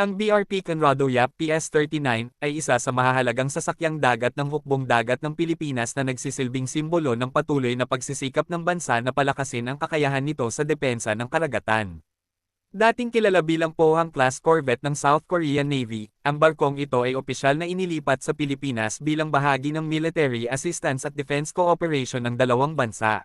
Ang BRP Conrado Yap PS-39 ay isa sa mahahalagang sasakyang dagat ng hukbong dagat ng Pilipinas na nagsisilbing simbolo ng patuloy na pagsisikap ng bansa na palakasin ang kakayahan nito sa depensa ng karagatan. Dating kilala bilang Pohang-class corvette ng South Korean Navy, ang barkong ito ay opisyal na inilipat sa Pilipinas bilang bahagi ng military assistance at defense cooperation ng dalawang bansa.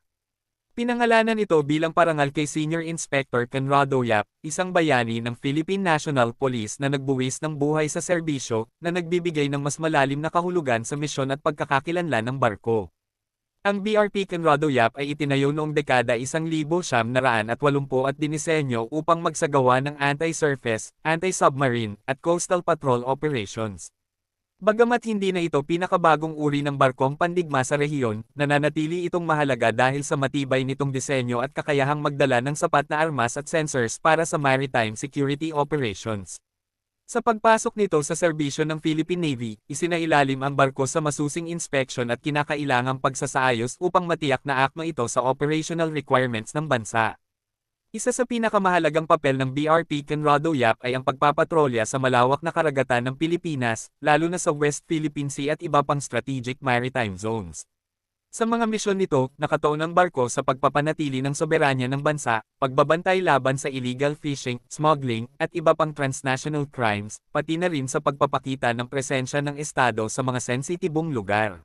Pinangalanan ito bilang parangal kay Senior Inspector Conrado Yap, isang bayani ng Philippine National Police na nagbuwis ng buhay sa serbisyo, na nagbibigay ng mas malalim na kahulugan sa misyon at pagkakakilanlan ng barko. Ang BRP Conrado Yap ay itinayo noong dekada 1980 at dinisenyo upang magsagawa ng anti-surface, anti-submarine, at coastal patrol operations. Bagamat hindi na ito pinakabagong uri ng barkong pandigma sa rehiyon, nananatili itong mahalaga dahil sa matibay nitong disenyo at kakayahang magdala ng sapat na armas at sensors para sa maritime security operations. Sa pagpasok nito sa serbisyo ng Philippine Navy, isinailalim ang barko sa masusing inspeksyon at kinakailangang pagsasaayos upang matiyak na akma ito sa operational requirements ng bansa. Isa sa pinakamahalagang papel ng BRP Conrado Yap ay ang pagpapatrolya sa malawak na karagatan ng Pilipinas, lalo na sa West Philippine Sea at iba pang strategic maritime zones. Sa mga misyon nito, nakatuon ang barko sa pagpapanatili ng soberanya ng bansa, pagbabantay laban sa illegal fishing, smuggling, at iba pang transnational crimes, pati na rin sa pagpapakita ng presensya ng Estado sa mga sensitibong lugar.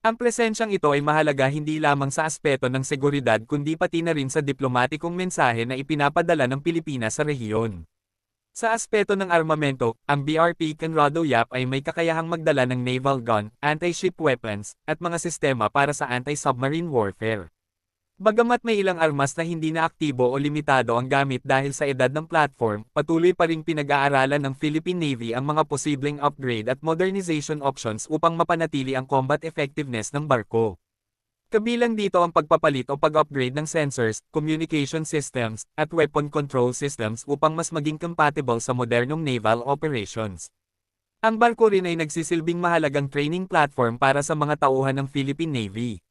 Ang presensyang ito ay mahalaga hindi lamang sa aspeto ng seguridad kundi pati na rin sa diplomatikong mensahe na ipinapadala ng Pilipinas sa rehiyon. Sa aspeto ng armamento, ang BRP Conrado Yap ay may kakayahang magdala ng naval gun, anti-ship weapons, at mga sistema para sa anti-submarine warfare. Bagamat may ilang armas na hindi na aktibo o limitado ang gamit dahil sa edad ng platform, patuloy pa ring pinag-aaralan ng Philippine Navy ang mga posibleng upgrade at modernization options upang mapanatili ang combat effectiveness ng barko. Kabilang dito ang pagpapalit o pag-upgrade ng sensors, communication systems, at weapon control systems upang mas maging compatible sa modernong naval operations. Ang barko rin ay nagsisilbing mahalagang training platform para sa mga tauhan ng Philippine Navy.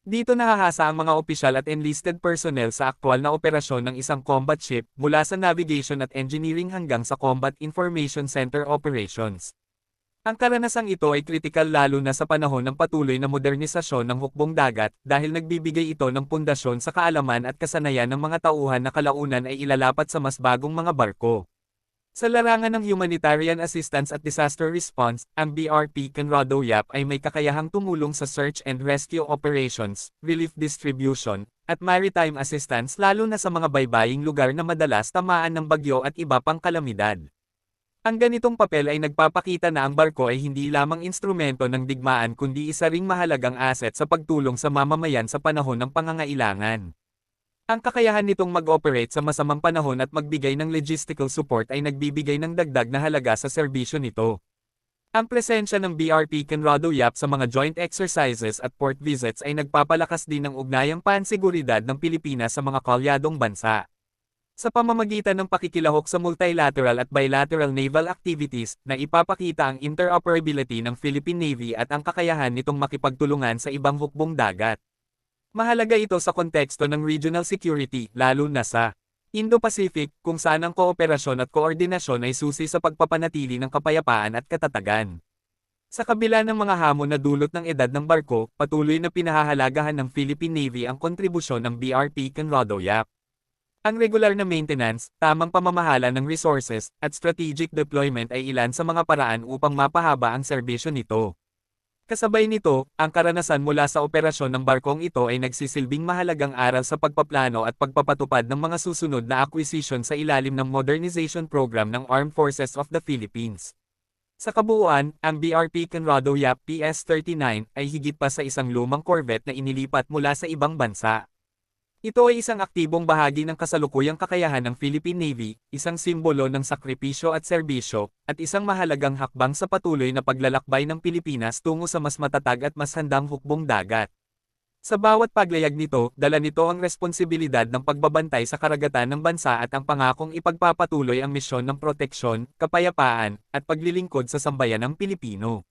Dito nahahasa ang mga opisyal at enlisted personnel sa aktwal na operasyon ng isang combat ship, mula sa navigation at engineering hanggang sa combat information center operations. Ang karanasang ito ay kritikal lalo na sa panahon ng patuloy na modernisasyon ng hukbong dagat, dahil nagbibigay ito ng pundasyon sa kaalaman at kasanayan ng mga tauhan na kalaunan ay ilalapat sa mas bagong mga barko. Sa larangan ng humanitarian assistance at disaster response, ang BRP Conrado Yap ay may kakayahang tumulong sa search and rescue operations, relief distribution, at maritime assistance lalo na sa mga baybaying lugar na madalas tamaan ng bagyo at iba pang kalamidad. Ang ganitong papel ay nagpapakita na ang barko ay hindi lamang instrumento ng digmaan kundi isa ring mahalagang asset sa pagtulong sa mamamayan sa panahon ng pangangailangan. Ang kakayahan nitong mag-operate sa masamang panahon at magbigay ng logistical support ay nagbibigay ng dagdag na halaga sa serbisyo nito. Ang presensya ng BRP Conrado Yap sa mga joint exercises at port visits ay nagpapalakas din ng ugnayang panseguridad ng Pilipinas sa mga kalyadong bansa. Sa pamamagitan ng pakikilahok sa multilateral at bilateral naval activities, na ipapakita ang interoperability ng Philippine Navy at ang kakayahan nitong makipagtulungan sa ibang hukbong dagat. Mahalaga ito sa konteksto ng regional security, lalo na sa Indo-Pacific, kung saan ang kooperasyon at koordinasyon ay susi sa pagpapanatili ng kapayapaan at katatagan. Sa kabila ng mga hamon na dulot ng edad ng barko, patuloy na pinahahalagahan ng Philippine Navy ang kontribusyon ng BRP Conrado Yap. Ang regular na maintenance, tamang pamamahala ng resources, at strategic deployment ay ilan sa mga paraan upang mapahaba ang serbisyo nito. Kasabay nito, ang karanasan mula sa operasyon ng barkong ito ay nagsisilbing mahalagang aral sa pagpaplano at pagpapatupad ng mga susunod na acquisition sa ilalim ng modernization program ng Armed Forces of the Philippines. Sa kabuuan, ang BRP Conrado Yap PS-39 ay higit pa sa isang lumang corvette na inilipat mula sa ibang bansa. Ito ay isang aktibong bahagi ng kasalukuyang kakayahan ng Philippine Navy, isang simbolo ng sakripisyo at serbisyo, at isang mahalagang hakbang sa patuloy na paglalakbay ng Pilipinas tungo sa mas matatag at mas handang hukbong dagat. Sa bawat paglayag nito, dala nito ang responsibilidad ng pagbabantay sa karagatan ng bansa at ang pangakong ipagpapatuloy ang misyon ng proteksyon, kapayapaan, at paglilingkod sa sambayanang Pilipino.